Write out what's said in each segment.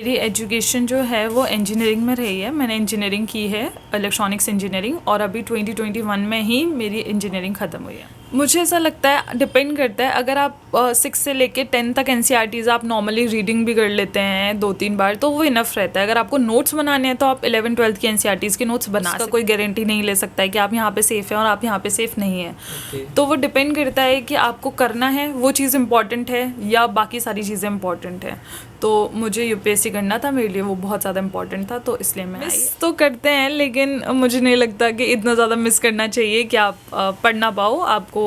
मेरी एजुकेशन जो है वो इंजीनियरिंग में रही है। मैंने इंजीनियरिंग की है, इलेक्ट्रॉनिक्स इंजीनियरिंग, और अभी 2021 में ही मेरी इंजीनियरिंग ख़त्म हुई है। मुझे ऐसा लगता है डिपेंड करता है, अगर आप 6 से लेके 10 तक एनसीईआरटीज़ आप नॉर्मली रीडिंग भी कर लेते हैं 2-3 बार, तो वो इनफ रहता है। अगर आपको नोट्स बनाने हैं तो आप 11-12 की एनसीईआरटीज़ के नोट्स बना सकते हैं। कोई गारंटी नहीं ले सकता है कि आप यहाँ पे सेफ़ हैं और आप यहाँ पे सेफ़ नहीं है। तो वो डिपेंड करता है कि आपको करना है वो चीज़ इंपॉर्टेंट है या बाकी सारी चीज़ें इंपॉर्टेंट है। तो मुझे यूपीएससी करना था, मेरे लिए वो बहुत ज़्यादा इंपॉर्टेंट था, तो इसलिए मैं मिस तो करते हैं, लेकिन मुझे नहीं लगता कि इतना ज़्यादा मिस करना चाहिए कि आप पढ़ ना पाओ। आपको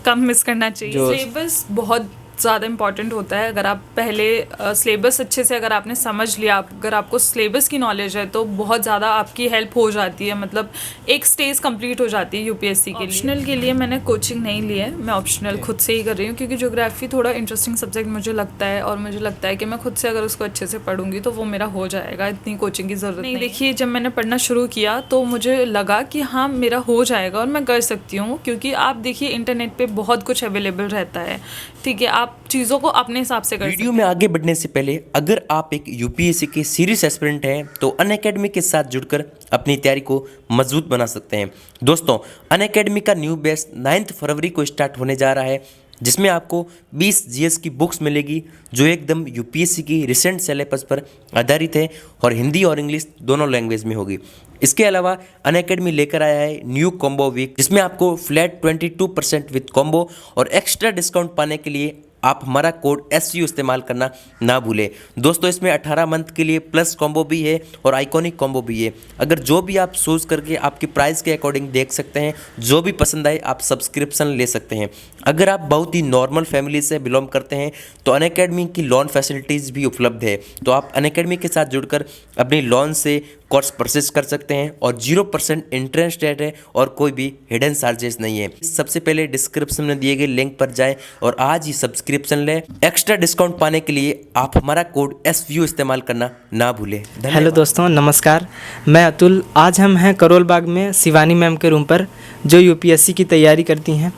कम मिस करना चाहिए। सिलेबस बहुत ज़्यादा इंपॉर्टेंट होता है। अगर आप पहले सिलेबस अच्छे से अगर आपने समझ लिया, अगर आपको सिलेबस की नॉलेज है, तो बहुत ज़्यादा आपकी हेल्प हो जाती है। मतलब एक स्टेज कंप्लीट हो जाती है यूपीएससी के लिए। ऑप्शनल के लिए मैंने कोचिंग नहीं ली है, मैं ऑप्शनल खुद से ही कर रही हूँ, क्योंकि ज्योग्राफी थोड़ा इंटरेस्टिंग सब्जेक्ट मुझे लगता है, और मुझे लगता है कि मैं खुद से अगर उसको अच्छे से पढ़ूंगी तो वो मेरा हो जाएगा, इतनी कोचिंग की ज़रूरत नहीं। देखिए, जब मैंने पढ़ना शुरू किया तो मुझे लगा कि हाँ, मेरा हो जाएगा और मैं कर सकती हूँ, क्योंकि आप देखिए इंटरनेट पे बहुत कुछ अवेलेबल रहता है। ठीक है, आप चीज़ों को अपने हिसाब से कर सकते हैं। वीडियो में आगे बढ़ने से पहले अगर आप एक यूपीएससी के सीरियस एस्पिरेंट हैं तो अनअकैडमी के साथ जुड़कर अपनी तैयारी को मजबूत बना सकते हैं। दोस्तों, अनअकैडमी का न्यू बैच 9 फरवरी को स्टार्ट होने जा रहा है, जिसमें आपको 20 जीएस की बुक्स मिलेगी जो एकदम यूपीएससी की रिसेंट सिलेबस पर आधारित है और हिंदी और इंग्लिश दोनों लैंग्वेज में होगी। इसके अलावा अनअकैडमी लेकर आया है न्यू कॉम्बो वीक, जिसमें आपको फ्लैट 22% विद कॉम्बो और एक्स्ट्रा डिस्काउंट पाने के लिए आप हमारा कोड SU इस्तेमाल करना ना भूलें। दोस्तों, इसमें 18 मंथ के लिए प्लस कॉम्बो भी है और आइकॉनिक कॉम्बो भी है। अगर जो भी आप सोच करके आपकी प्राइस के अकॉर्डिंग देख सकते हैं, जो भी पसंद आए आप सब्सक्रिप्शन ले सकते हैं। अगर आप बहुत ही नॉर्मल फैमिली से बिलोंग करते हैं तो अनअकैडमी की लोन फैसिलिटीज़ भी उपलब्ध है, तो आप अनअकैडमी के साथ जुड़कर अपनी लोन से कोर्स परचेस कर सकते हैं और 0% इंटरेस्ट रेट है और कोई भी हिडन चार्जेस नहीं है। सबसे पहले डिस्क्रिप्शन में दिए गए लिंक पर जाएं और आज ही सब्सक्रिप्शन लें। एक्स्ट्रा डिस्काउंट पाने के लिए आप हमारा कोड SVU इस्तेमाल करना ना भूलें। हेलो दोस्तों, नमस्कार। मैं अतुल। आज हम हैं करोल बाग में शिवानी मैम के रूम पर, जो यूपीएससी की तैयारी करती हैं,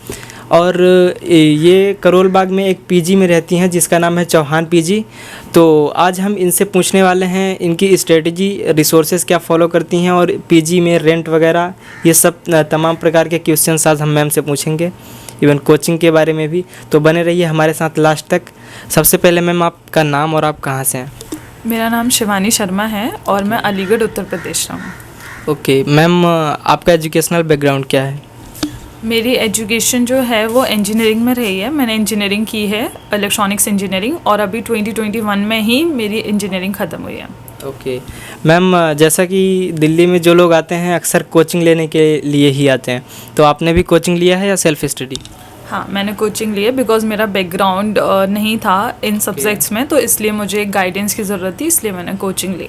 और ये करोल बाग में एक पीजी में रहती हैं जिसका नाम है चौहान पीजी। तो आज हम इनसे पूछने वाले हैं इनकी स्ट्रेटजी, रिसोर्सेज क्या फॉलो करती हैं और पीजी में रेंट वगैरह, ये सब तमाम प्रकार के क्वेश्चंस आज हम मैम से पूछेंगे, इवन कोचिंग के बारे में भी। तो बने रहिए हमारे साथ लास्ट तक। सबसे पहले मैम, आपका नाम और आप कहाँ से हैं? मेरा नाम शिवानी शर्मा है और मैं अलीगढ़ उत्तर प्रदेश से हूँ। ओके मैम, आपका एजुकेशनल बैकग्राउंड क्या है? मेरी एजुकेशन जो है वो इंजीनियरिंग में रही है। मैंने इंजीनियरिंग की है, इलेक्ट्रॉनिक्स इंजीनियरिंग, और अभी 2021 में ही मेरी इंजीनियरिंग ख़त्म हुई है। ओके मैम, जैसा कि दिल्ली में जो लोग आते हैं अक्सर कोचिंग लेने के लिए ही आते हैं, तो आपने भी कोचिंग लिया है या सेल्फ स्टडी? हाँ, मैंने कोचिंग ली है, बिकॉज मेरा बैकग्राउंड नहीं था इन सब्जेक्ट्स में, तो इसलिए मुझे गाइडेंस की ज़रूरत थी, इसलिए मैंने कोचिंग ली।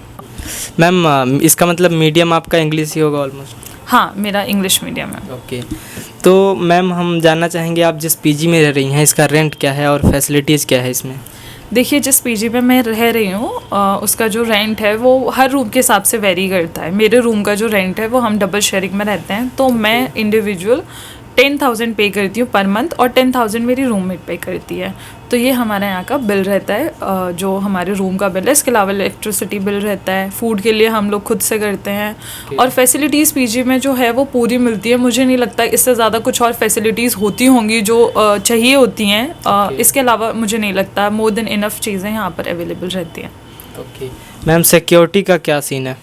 मैम, इसका मतलब मीडियम आपका इंग्लिश ही होगा ऑलमोस्ट? हाँ, मेरा इंग्लिश मीडियम है। ओके, तो मैम हम जानना चाहेंगे आप जिस पीजी में रह रही हैं इसका रेंट क्या है और फैसिलिटीज़ क्या है इसमें? देखिए, जिस पीजी में मैं रह रही हूँ उसका जो रेंट है वो हर रूम के हिसाब से वेरी करता है। मेरे रूम का जो रेंट है वो हम डबल शेयरिंग में रहते हैं, तो मैं इंडिविजुअल 10,000 पे करती हूँ पर मंथ और 10,000 मेरी रूममेट पे करती है। तो ये हमारे यहाँ का बिल रहता है, जो हमारे रूम का बिल है। इसके अलावा इलेक्ट्रिसिटी बिल रहता है, फूड के लिए हम लोग खुद से करते हैं, और फैसिलिटीज़ पीजी में जो है वो पूरी मिलती है। मुझे नहीं लगता इससे ज़्यादा कुछ और फैसिलिटीज़ होती होंगी जो चाहिए होती हैं। इसके अलावा मुझे नहीं लगता मोर देन इनफ चीज़ें यहाँ पर अवेलेबल रहती हैं। ओके मैम, सिक्योरिटी का क्या सीन है?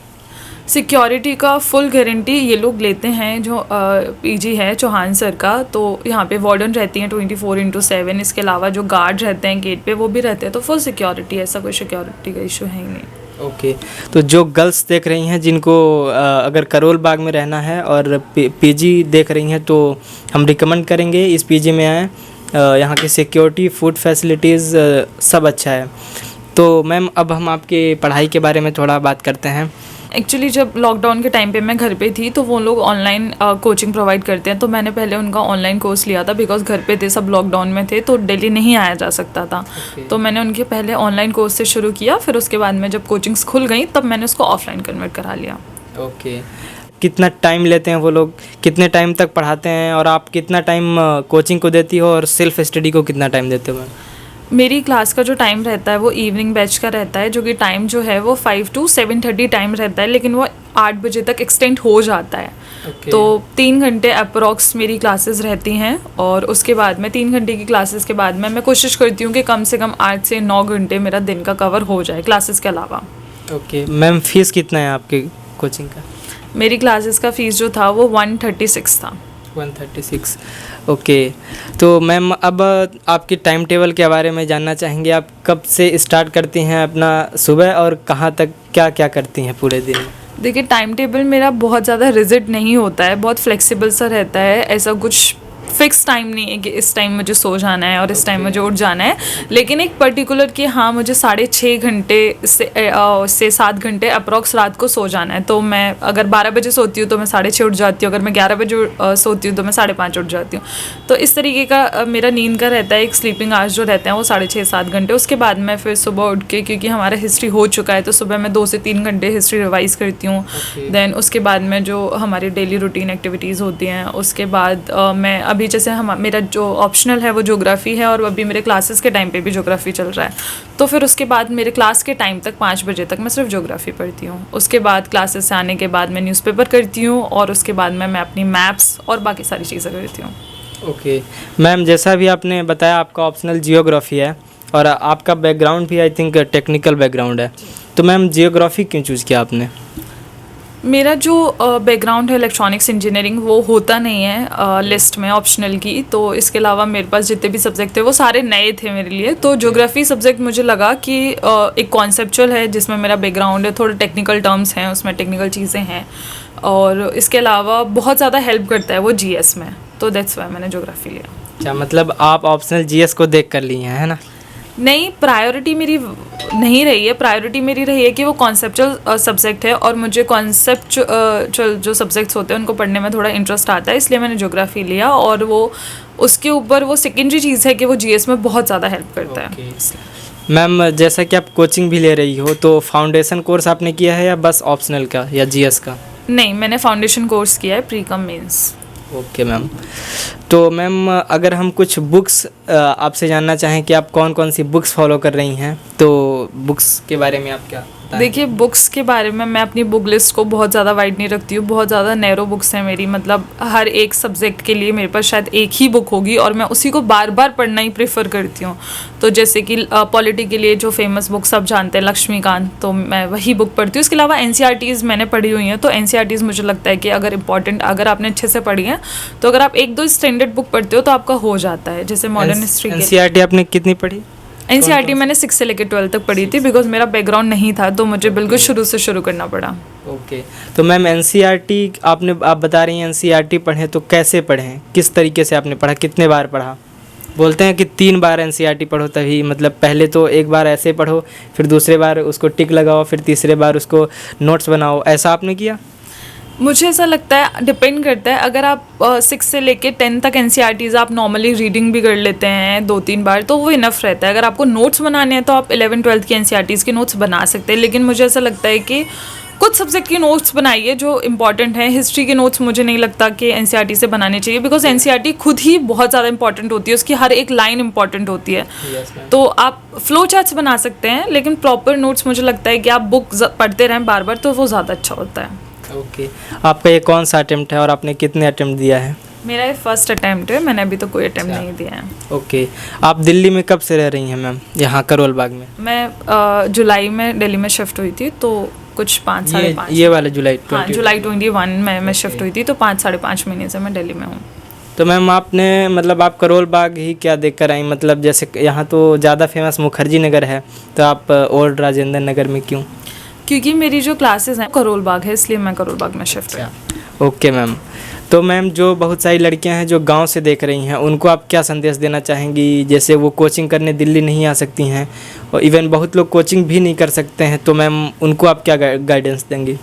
सिक्योरिटी का फुल गारंटी ये लोग लेते हैं, जो पीजी है चौहान सर का। तो यहाँ पे वार्डन रहती हैं 24/7। इसके अलावा जो गार्ड रहते हैं गेट पे वो भी रहते हैं, तो फुल सिक्योरिटी, ऐसा कोई सिक्योरिटी का इशू है ही नहीं। ओके, तो जो गर्ल्स देख रही हैं जिनको अगर करोल बाग में रहना है और पीजी देख रही हैं, तो हम रिकमेंड करेंगे इस पीजी में आएँ। यहाँ की सिक्योरिटी, फूड फैसिलिटीज़ सब अच्छा है। तो मैम, अब हम आपकी पढ़ाई के बारे में थोड़ा बात करते हैं। एक्चुअली जब लॉकडाउन के टाइम पे मैं घर पे थी, तो वो लोग ऑनलाइन कोचिंग प्रोवाइड करते हैं, तो मैंने पहले उनका ऑनलाइन कोर्स लिया था, बिकॉज घर पे थे, सब लॉकडाउन में थे, तो दिल्ली नहीं आया जा सकता था। तो मैंने उनके पहले ऑनलाइन कोर्स से शुरू किया, फिर उसके बाद में जब कोचिंग्स खुल गई तब मैंने उसको ऑफलाइन कन्वर्ट करा लिया। ओके, कितना टाइम लेते हैं वो लोग, कितने टाइम तक पढ़ाते हैं, और आप कितना टाइम कोचिंग को देती हो और सेल्फ स्टडी को कितना टाइम देते हो? मेरी क्लास का जो टाइम रहता है वो इवनिंग बैच का रहता है, जो कि टाइम जो है वो 5 to 7:30 टाइम रहता है, लेकिन वो 8 बजे तक एक्सटेंड हो जाता है। तो 3 घंटे अप्रॉक्स मेरी क्लासेस रहती हैं, और उसके बाद में 3 घंटे की क्लासेस के बाद में मैं कोशिश करती हूँ कि कम से कम 8 से 9 घंटे मेरा दिन का कवर हो जाए क्लासेस के अलावा। ओके मैम, फीस कितना है आपकी कोचिंग का? मेरी क्लासेस का फ़ीस जो था वो 136 था। 136। ओके, तो मैम अब आपकी टाइम टेबल के बारे में जानना चाहेंगे। आप कब से स्टार्ट करती हैं अपना सुबह, और कहाँ तक क्या क्या करती हैं पूरे दिन में? देखिए, टाइम टेबल मेरा बहुत ज़्यादा रिजिड नहीं होता है, बहुत फ्लेक्सिबल सा रहता है। ऐसा कुछ फिक्स टाइम नहीं है कि इस टाइम मुझे सो जाना है और इस टाइम मुझे उठ जाना है, लेकिन एक पर्टिकुलर कि हाँ मुझे 6.5 घंटे से 7 घंटे अप्रॉक्स रात को सो जाना है। तो मैं अगर 12 बजे सोती हूँ तो मैं 6:30 उठ जाती हूँ, अगर मैं 11 बजे सोती हूँ तो मैं 5:30 उठ जाती हूँ। तो इस तरीके का मेरा नींद का रहता है। एक स्लीपिंग आवर्स जो रहते हैं वो 6.5-7 घंटे। उसके बाद मैं फिर सुबह उठ के, क्योंकि हमारा हिस्ट्री हो चुका है, तो सुबह मैं 2 से 3 घंटे हिस्ट्री रिवाइज करती हूँ। देन उसके बाद में जो हमारी डेली रूटीन एक्टिविटीज़ होती हैं, उसके बाद मैं अभी जैसे मेरा जो ऑप्शनल है वो ज्योग्राफी है, और अभी मेरे क्लासेस के टाइम पे भी ज्योग्राफी चल रहा है। तो फिर उसके बाद मेरे क्लास के टाइम तक 5 बजे तक मैं सिर्फ ज्योग्राफी पढ़ती हूँ। उसके बाद क्लासेस से आने के बाद मैं न्यूज़पेपर करती हूँ, और उसके बाद मैं अपनी मैप्स और बाकी सारी चीज़ें करती हूँ। ओके मैम, जैसा भी आपने बताया आपका ऑप्शनल जियोग्राफी है, और आपका बैकग्राउंड भी आई थिंक टेक्निकल बैकग्राउंड है, तो मैम जियोग्राफी क्यों चूज़ किया आपने? मेरा जो बैकग्राउंड है इलेक्ट्रॉनिक्स इंजीनियरिंग, वो होता नहीं है लिस्ट में ऑप्शनल की। तो इसके अलावा मेरे पास जितने भी सब्जेक्ट थे वो सारे नए थे मेरे लिए। तो ज्योग्राफी सब्जेक्ट मुझे लगा कि एक कॉन्सेप्चुअल है जिसमें मेरा बैकग्राउंड है, थोड़े टेक्निकल टर्म्स हैं उसमें, टेक्निकल चीज़ें हैं, और इसके अलावा बहुत ज़्यादा हेल्प करता है वो जीएस में। तो दैट्स वाई मैंने ज्योग्राफी लिया। अच्छा, मतलब आप ऑप्शनल जीएस को देख कर ली हैं, है ना? नहीं, प्रायोरिटी मेरी नहीं रही है। प्रायोरिटी मेरी रही है कि वो कॉन्सेप्चुअल सब्जेक्ट है, और मुझे कॉन्सेप्चुअल जो सब्जेक्ट्स होते हैं उनको पढ़ने में थोड़ा इंटरेस्ट आता है, इसलिए मैंने ज्योग्राफी लिया। और वो उसके ऊपर वो सेकेंडरी चीज़ है कि वो जीएस में बहुत ज़्यादा हेल्प करता है। मैम, जैसा कि आप कोचिंग भी ले रही हो, तो फाउंडेशन कोर्स आपने किया है या बस ऑप्शनल का या जीएस का? नहीं, मैंने फाउंडेशन कोर्स किया है, pre cum mains. Okay ma'am, तो मैम अगर हम कुछ बुक्स आपसे जानना चाहें कि आप कौन कौन सी बुक्स फॉलो कर रही हैं, तो बुक्स के बारे में आप क्या बताएं? देखिए, बुक्स के बारे में मैं अपनी बुक लिस्ट को बहुत ज़्यादा वाइड नहीं रखती हूँ। बहुत ज़्यादा नैरो बुक्स हैं मेरी, मतलब हर एक सब्जेक्ट के लिए मेरे पास शायद एक ही बुक होगी, और मैं उसी को बार बार पढ़ना ही प्रेफर करती हूँ। तो जैसे कि पॉलिटी के लिए जो फेमस बुक सब जानते हैं, लक्ष्मीकांत, तो मैं वही बुक पढ़ती हूँ। इसके अलावा एनसीईआरटीज़ मैंने पढ़ी हुई हैं। तो एनसीईआरटीज़ मुझे लगता है कि अगर इंपॉर्टेंट, अगर आपने अच्छे से पढ़ी है, तो अगर आप 1-2 स्टैंडर्ड बुक पढ़ते हो तो आपका हो जाता है। जैसे मॉडर्न हिस्ट्री। एनसीईआरटी आपने कितनी पढ़ी? एनसीईआरटी मैंने 6 से लेकर 12 तक पढ़ी थी, बिकॉज मेरा बैकग्राउंड नहीं था, तो मुझे बिल्कुल शुरू से शुरू करना पड़ा। ओके, तो मैम एनसीईआरटी आप बता रही हैं एनसीईआरटी पढ़ें, तो कैसे पढ़ें, किस तरीके से आपने पढ़ा, कितने बार पढ़ा? बोलते हैं कि 3 बार एनसीईआरटी पढ़ो, तभी मतलब पहले तो एक बार ऐसे पढ़ो, फिर दूसरे बार उसको टिक लगाओ, फिर तीसरे बार उसको नोट्स बनाओ, ऐसा आपने किया? मुझे ऐसा लगता है डिपेंड करता है। अगर आप 6 से लेके 10 तक एनसीईआरटीज़ आप नॉर्मली रीडिंग भी कर लेते हैं 2-3 बार, तो वो इनफ रहता है। अगर आपको नोट्स बनाने हैं तो आप 11-12 की एनसीईआरटीज़ के नोट्स बना सकते हैं, लेकिन मुझे ऐसा लगता है कि कुछ सब्जेक्ट के नोट्स बनाइए जो इंपॉर्टेंट हैं। हिस्ट्री के नोट्स मुझे नहीं लगता कि एनसीईआरटी से बनाने चाहिए, बिकॉज एनसीईआरटी खुद ही बहुत ज़्यादा इंपॉर्टेंट होती है, उसकी हर एक लाइन इंपॉर्टेंट होती है। तो आप फ्लो चार्ट्स बना सकते हैं, लेकिन प्रॉपर नोट्स मुझे लगता है कि आप बुक पढ़ते रहें बार बार, तो वो ज़्यादा अच्छा होता है। ओके, आपका ये कौन सा अटेम्प्ट है और आपने कितने अटेम्प्ट दिया है? मेरा ये फर्स्ट अटेम्प्ट है, मैंने अभी तो कोई अटेम्प्ट नहीं दिया है। ओके, आप दिल्ली में कब से रह रही हैं मैम, यहाँ करोल बाग में? मैं जुलाई में दिल्ली में शिफ्ट हुई थी, तो कुछ 5-5.5 ये वाला जुलाई? हाँ, जुलाई 21 में मैं शिफ्ट हुई थी, तो 5-5.5 महीने से मैं दिल्ली में हूँ। तो मैम आपने मतलब आप करोल बाग ही क्या देख कर आई, मतलब जैसे यहाँ तो ज़्यादा फेमस मुखर्जी नगर है, तो आप ओल्ड राजेंद्र नगर में क्यों? क्योंकि मेरी जो क्लासेस हैं करोल बाग है, इसलिए मैं करोल बाग में शिफ्ट हुई। ओके मैम, तो मैम जो बहुत सारी लड़कियां हैं जो गांव से देख रही हैं, उनको आप क्या संदेश देना चाहेंगी? जैसे वो कोचिंग करने दिल्ली नहीं आ सकती हैं, और इवन बहुत लोग कोचिंग भी नहीं कर सकते हैं, तो मैम उनको आप क्या गाइडेंस देंगी?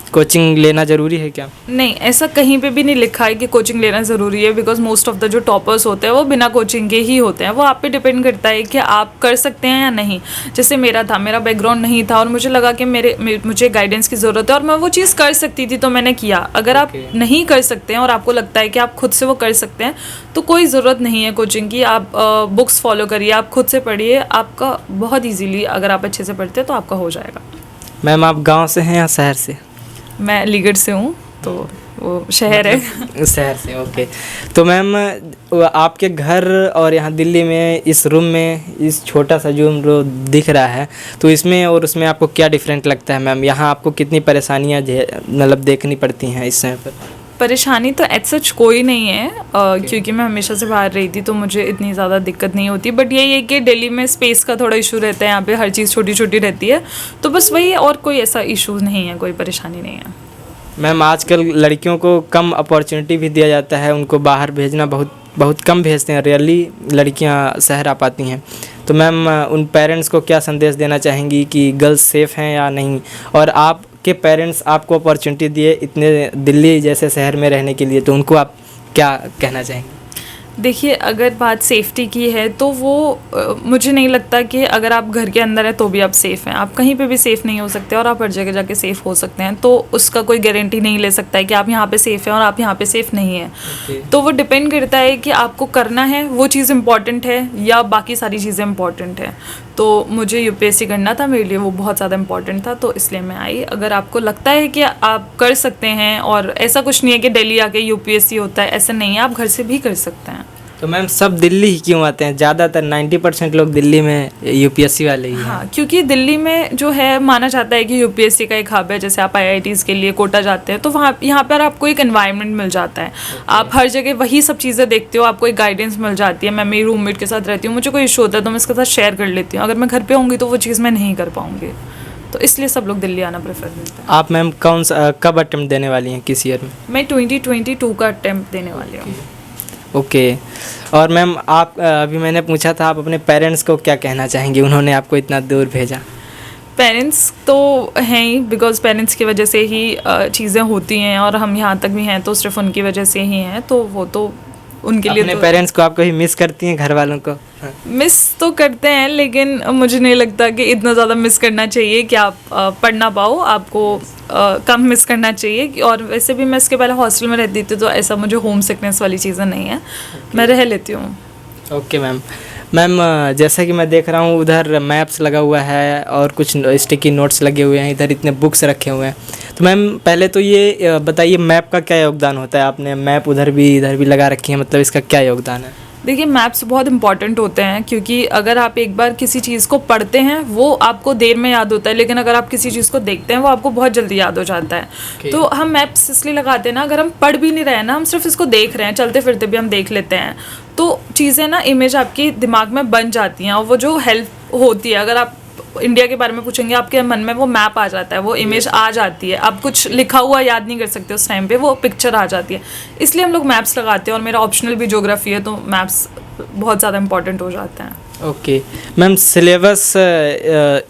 कोचिंग लेना ज़रूरी है क्या? नहीं, ऐसा कहीं पे भी नहीं लिखा है कि कोचिंग लेना ज़रूरी है, बिकॉज मोस्ट ऑफ द जो टॉपर्स होते हैं वो बिना कोचिंग के ही होते हैं। वो आप पे डिपेंड करता है कि आप कर सकते हैं या नहीं। जैसे मेरा था, मेरा बैकग्राउंड नहीं था और मुझे लगा कि मुझे गाइडेंस की ज़रूरत है और मैं वो चीज़ कर सकती थी, तो मैंने किया। अगर आप नहीं कर सकते हैं और आपको लगता है कि आप खुद से वो कर सकते हैं तो कोई ज़रूरत नहीं है कोचिंग की। आप बुक्स फॉलो करिए, आप खुद से पढ़िए, आपका बहुत ईजीली, अगर आप अच्छे से पढ़ते हैं तो आपका हो जाएगा। मैम आप गाँव से हैं या शहर से? मैं अलीगढ़ से हूँ, तो वो शहर है। शहर से, ओके। तो मैम आपके घर और यहाँ दिल्ली में इस रूम में, इस छोटा सा जो दिख रहा है, तो इसमें और उसमें आपको क्या डिफरेंट लगता है मैम? यहाँ आपको कितनी परेशानियाँ मतलब देखनी पड़ती हैं इस समय पर? परेशानी तो एज सच कोई नहीं है, क्योंकि मैं हमेशा से बाहर रही थी तो मुझे इतनी ज़्यादा दिक्कत नहीं होती। बट यही है कि दिल्ली में स्पेस का थोड़ा इशू रहता है, यहाँ पे हर चीज़ छोटी छोटी रहती है, तो बस वही, और कोई ऐसा इशू नहीं है, कोई परेशानी नहीं है। मैम आजकल लड़कियों को कम अपॉर्चुनिटी भी दिया जाता है, उनको बाहर भेजना बहुत कम भेजते हैं, रियली लड़कियां शहर आ पाती हैं। तो मैम उन पेरेंट्स को क्या संदेश देना चाहेंगी कि गर्ल्स सेफ़ हैं या नहीं? और आपके पेरेंट्स आपको अपॉर्चुनिटी दिए इतने दिल्ली जैसे शहर में रहने के लिए, तो उनको आप क्या कहना चाहेंगे? देखिए, अगर बात सेफ़्टी की है तो वो मुझे नहीं लगता कि अगर आप घर के अंदर हैं तो भी आप सेफ़ हैं। आप कहीं पे भी सेफ़ नहीं हो सकते और आप हर जगह जाके सेफ़ हो सकते हैं, तो उसका कोई गारंटी नहीं ले सकता है कि आप यहाँ पे सेफ़ हैं और आप यहाँ पे सेफ़ नहीं हैं। तो वो डिपेंड करता है कि आपको करना है वो चीज़ इम्पॉर्टेंट है या बाकी सारी चीज़ें इम्पॉर्टेंट हैं। तो मुझे यूपीएससी करना था, मेरे लिए वो बहुत ज़्यादा इम्पॉर्टेंट था, तो इसलिए मैं आई। अगर आपको लगता है कि आप कर सकते हैं, और ऐसा कुछ नहीं है कि दिल्ली आके यूपीएससी होता है, ऐसा नहीं है, आप घर से भी कर सकते हैं। तो मैम सब दिल्ली ही क्यों आते हैं? ज़्यादातर 90% लोग दिल्ली में यूपीएससी वाले ही हैं। हाँ, क्योंकि दिल्ली में जो है माना जाता है कि यूपीएससी का एक हब है। जैसे आप आईआईटीज़ के लिए कोटा जाते हैं तो वहाँ यहाँ पर आपको एक एनवायरनमेंट मिल जाता है। आप हर जगह वही सब चीज़ें देखते हो, आपको एक गाइडेंस मिल जाती है। मैं मेरी रूममेट के साथ रहती हूँ, मुझे कोई इशू होता है तो मैं इसके साथ शेयर कर लेती हूँ। अगर मैं घर पर होंगी तो वो चीज़ मैं नहीं कर पाऊँगी, तो इसलिए सब लोग दिल्ली आना प्रेफर करते हैं। आप मैम कब अटेम्प्ट देने वाली हैं, किस ईयर में? मैं 2022 का अटेम्प्ट देने वाली हूँ। ओके। और मैम आप अभी मैंने पूछा था, आप अपने पेरेंट्स को क्या कहना चाहेंगे, उन्होंने आपको इतना दूर भेजा? पेरेंट्स तो हैं ही, बिकॉज पेरेंट्स की वजह से ही चीज़ें होती हैं और हम यहाँ तक भी हैं तो सिर्फ उनकी वजह से ही हैं, तो वो तो उनके लिए। अपने पेरेंट्स को आप कभी मिस करती हैं, घर वालों को? मिस तो करते हैं, लेकिन मुझे नहीं लगता कि इतना ज़्यादा मिस करना चाहिए कि आप पढ़ ना पाओ। आपको कम मिस करना चाहिए। और वैसे भी मैं इसके पहले हॉस्टल में रहती थी, तो ऐसा मुझे होम सिकनेस वाली चीज़ें नहीं है, मैं रह लेती हूँ। Okay ma'am. जैसा कि मैं देख रहा हूँ उधर मैप्स लगा हुआ है और कुछ स्टिकी नोट्स लगे हुए हैं, इधर इतने बुक्स रखे हुए हैं। तो मैम पहले तो ये बताइए मैप का क्या योगदान होता है? आपने मैप उधर भी इधर भी लगा रखी है, मतलब इसका क्या योगदान है? देखिए, मैप्स बहुत इंपॉर्टेंट होते हैं, क्योंकि अगर आप एक बार किसी चीज़ को पढ़ते हैं वो आपको देर में याद होता है, लेकिन अगर आप किसी चीज़ को देखते हैं वो आपको बहुत जल्दी याद हो जाता है। तो हम मैप्स इसलिए लगाते हैं ना, अगर हम पढ़ भी नहीं रहे हैं ना, हम सिर्फ इसको देख रहे हैं, चलते फिरते भी हम देख लेते हैं, तो चीज़ें ना इमेज आपकी दिमाग में बन जाती हैं और वो जो हेल्प होती है। अगर आप इंडिया के बारे में पूछेंगे, आपके मन में वो मैप आ जाता है, वो इमेज आ जाती है। आप कुछ लिखा हुआ याद नहीं कर सकते उस टाइम पे, वो पिक्चर आ जाती है, इसलिए हम लोग मैप्स लगाते हैं। और मेरा ऑप्शनल भी ज्योग्राफी है, तो मैप्स बहुत ज़्यादा इंपॉर्टेंट हो जाते हैं। ओके मैम, सिलेबस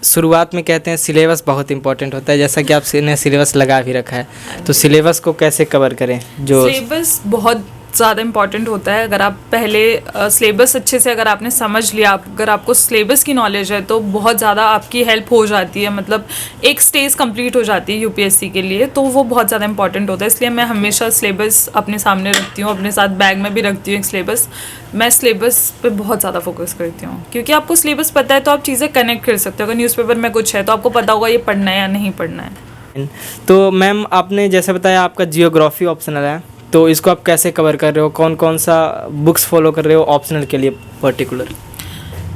शुरुआत में कहते हैं सिलेबस बहुत इंपॉर्टेंट होता है, जैसा कि आपने सिलेबस लगा भी रखा है, तो सिलेबस को कैसे कवर करें? जो सिलेबस बहुत ज़्यादा इंपॉर्टेंट होता है। अगर आप पहले सिलेबस अच्छे से अगर आपने समझ लिया, अगर आपको सिलेबस की नॉलेज है, तो बहुत ज़्यादा आपकी हेल्प हो जाती है। मतलब एक स्टेज कंप्लीट हो जाती है यूपीएससी के लिए, तो वो बहुत ज़्यादा इंपॉर्टेंट होता है। इसलिए मैं हमेशा सिलेबस अपने सामने रखती हूँ, अपने साथ बैग में भी रखती हूँ एक सिलेबस। मैं सिलेबस पे बहुत ज़्यादा फोकस करती हूँ, क्योंकि आपको सिलेबस पता है तो आप चीज़ें कनेक्ट कर सकते हो। अगर न्यूज़पेपर में कुछ है तो आपको पता होगा ये पढ़ना है या नहीं पढ़ना है। तो मैम आपने जैसे बताया आपका जियोग्राफी ऑप्शनल है, तो इसको आप कैसे कवर कर रहे हो? कौन कौन सा बुक्स फॉलो कर रहे हो ऑप्शनल के लिए पर्टिकुलर?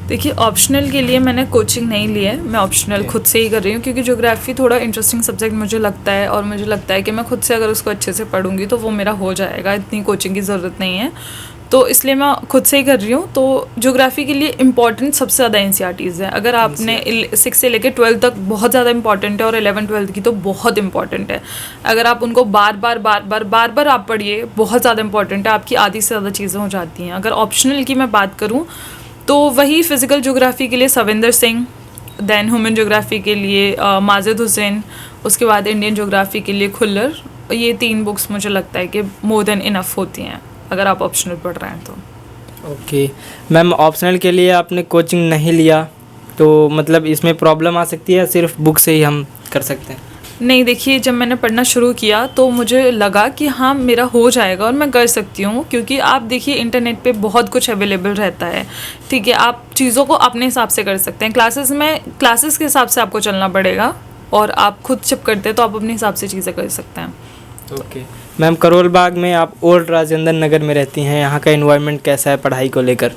देखिए, ऑप्शनल के लिए मैंने कोचिंग नहीं ली है, मैं ऑप्शनल खुद से ही कर रही हूँ, क्योंकि ज्योग्राफी थोड़ा इंटरेस्टिंग सब्जेक्ट मुझे लगता है और मुझे लगता है कि मैं खुद से अगर उसको अच्छे से पढ़ूंगी तो वो मेरा हो जाएगा, इतनी कोचिंग की ज़रूरत नहीं है, तो इसलिए मैं खुद से ही कर रही हूँ। तो ज्योग्राफी के लिए इम्पॉर्टेंट सबसे ज़्यादा एनसीईआरटीज़ है। अगर आपने 6 से लेकर 12 तक बहुत ज़्यादा इंपॉर्टेंट है, और 11-12 की तो बहुत इंपॉर्टेंट है। अगर आप उनको बार बार आप पढ़िए, बहुत ज़्यादा इंपॉर्टेंट है, आपकी आधी से ज़्यादा चीज़ें हो जाती हैं। अगर ऑप्शनल की मैं बात करूँ तो वही फिज़िकल ज्योग्राफी के लिए Savinder Singh then human geography के लिए माजिद हुसैन, उसके बाद इंडियन जोग्राफ़ी के लिए खुल्लर। ये 3 बुक्स मुझे लगता है कि मोर देन इनफ होती हैं अगर आप ऑप्शनल पढ़ रहे हैं तो। ओके मैम, ऑप्शनल के लिए आपने कोचिंग नहीं लिया तो मतलब इसमें प्रॉब्लम आ सकती है, सिर्फ बुक से ही हम कर सकते हैं? नहीं, देखिए जब मैंने पढ़ना शुरू किया तो मुझे लगा कि हाँ मेरा हो जाएगा और मैं कर सकती हूँ, क्योंकि आप देखिए इंटरनेट पे बहुत कुछ अवेलेबल रहता है, ठीक है। आप चीज़ों को अपने हिसाब से कर सकते हैं। क्लासेस के हिसाब से आपको चलना पड़ेगा, और आप खुद जब करते हैं तो आप अपने हिसाब से चीज़ें कर सकते हैं। ओके मैम, करोल बाग में आप ओल्ड राजेंद्र नगर में रहती हैं, यहाँ का एनवायरनमेंट कैसा है पढ़ाई को लेकर?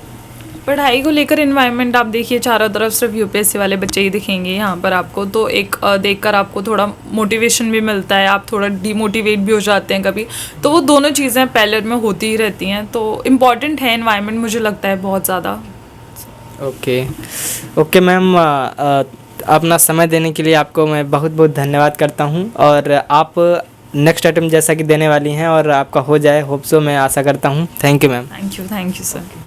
पढ़ाई को लेकर एनवायरनमेंट आप देखिए चारों तरफ सिर्फ यूपीएससी वाले बच्चे ही दिखेंगे यहाँ पर आपको, तो एक देखकर आपको थोड़ा मोटिवेशन भी मिलता है, आप थोड़ा डीमोटिवेट भी हो जाते हैं कभी, तो वो दोनों चीज़ें पैरेलल में होती ही रहती हैं। तो इम्पॉर्टेंट है एनवायरनमेंट, मुझे लगता है बहुत ज़्यादा। ओके मैम, अपना समय देने के लिए आपको मैं बहुत बहुत धन्यवाद करता हूँ, और आप नेक्स्ट अटेम्प्ट जैसा कि देने वाली हैं और आपका हो जाए, होप सो मैं आशा करता हूँ। Thank you ma'am. Thank you sir.